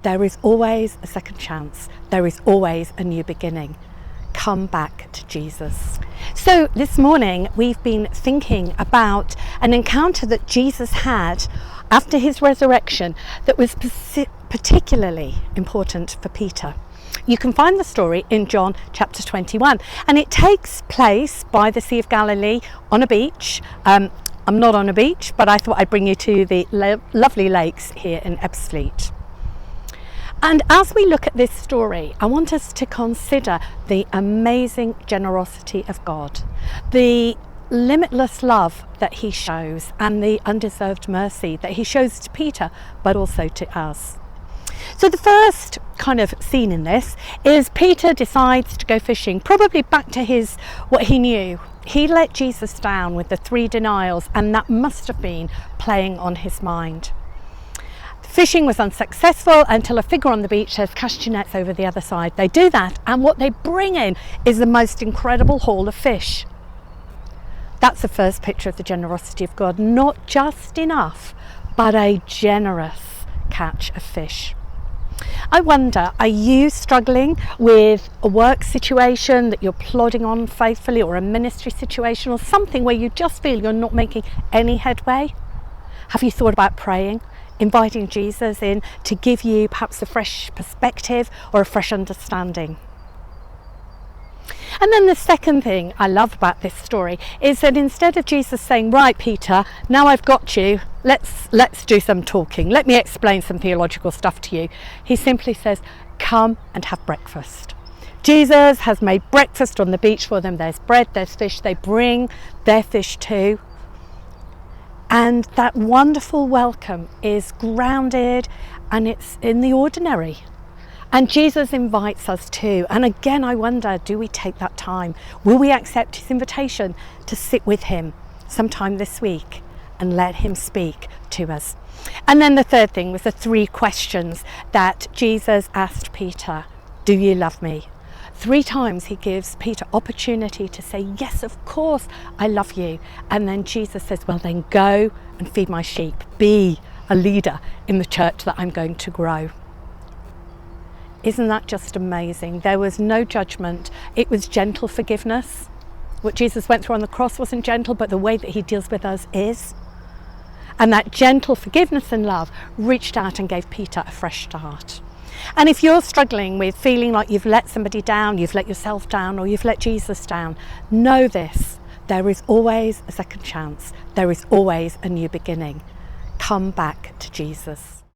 There is always a second chance. There is always a new beginning. Come back to Jesus. So this morning we've been thinking about an encounter that Jesus had after his resurrection that was particularly important for Peter. You can find the story in John chapter 21, and it takes place by the Sea of Galilee on a beach. I'm not on a beach, but I thought I'd bring you to the lovely lakes here in Ebbsfleet. And as we look at this story, I want us to consider the amazing generosity of God, the limitless love that he shows, and the undeserved mercy that he shows to Peter, but also to us. So the first kind of scene in this is Peter decides to go fishing, probably back to what he knew. He let Jesus down with the 3 denials, and that must have been playing on his mind. Fishing was unsuccessful until a figure on the beach says, cast your nets over the other side. They do that, and what they bring in is the most incredible haul of fish. That's the first picture of the generosity of God. Not just enough, but a generous catch of fish. I wonder, are you struggling with a work situation that you're plodding on faithfully, or a ministry situation, or something where you just feel you're not making any headway? Have you thought about praying? Inviting Jesus in to give you perhaps a fresh perspective or a fresh understanding. And then the second thing I love about this story is that instead of Jesus saying, right Peter, now I've got you, let's do some talking, let me explain some theological stuff to you, he simply says, come and have breakfast. Jesus has made breakfast on the beach for them. There's bread, there's fish, they bring their fish too. And that wonderful welcome is grounded, and it's in the ordinary. And Jesus invites us too. And again, I wonder, do we take that time? Will we accept his invitation to sit with him sometime this week and let him speak to us? And then the third thing was the 3 questions that Jesus asked Peter. Do you love me? 3 times he gives Peter opportunity to say, yes, of course, I love you. And then Jesus says, well, then go and feed my sheep. Be a leader in the church that I'm going to grow. Isn't that just amazing? There was no judgment. It was gentle forgiveness. What Jesus went through on the cross wasn't gentle, but the way that he deals with us is. And that gentle forgiveness and love reached out and gave Peter a fresh start. And if you're struggling with feeling like you've let somebody down, you've let yourself down, or you've let Jesus down, know this: there is always a second chance. There is always a new beginning. Come back to Jesus.